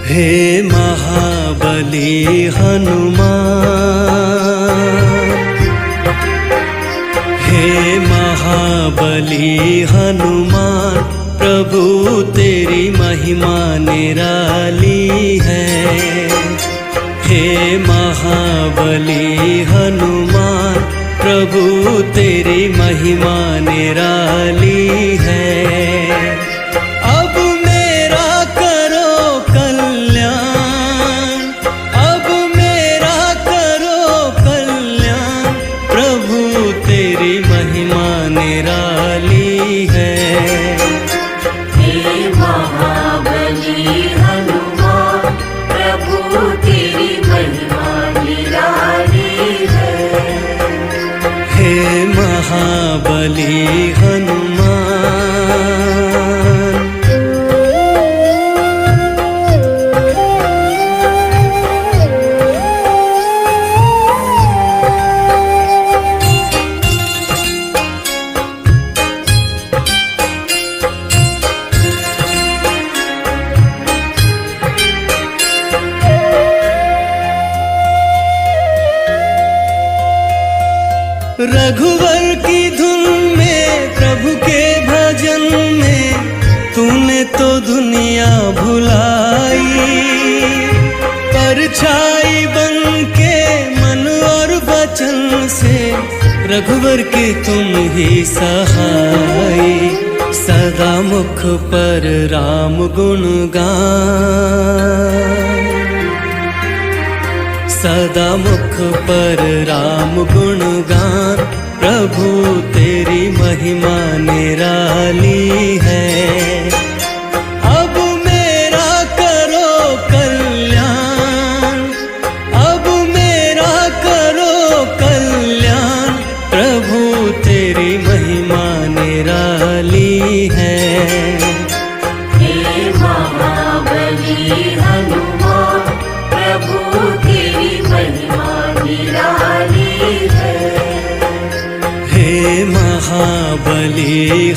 हे महाबली हनुमान, हे महाबली हनुमान, प्रभु तेरी महिमा निराली है। हे महाबली हनुमान, प्रभु तेरी महिमा निराली है। अब मेरा करो कल्याण, अब मेरा करो कल्याण, प्रभु तेरी महिमा निराली है। हे महाबली हनुमान, प्रभु तेरी महिमा निराली है। हे महाबली हनुमान, रघुवर की धुन में प्रभु के भजन में तूने तो दुनिया भुलाई। परछाई बन के मन और वचन से रघुवर के तुम ही सहाय। सदा मुख पर राम गुण गान, सदा मुख पर राम गुण गान, प्रभु तेरी महिमा निराली है। अब मेरा करो कल्याण, अब मेरा करो कल्याण, प्रभु तेरी महिमा निराली है। हे महाबली हनुमान, प्रभु तेरी महिमा निराली है। हे महाबली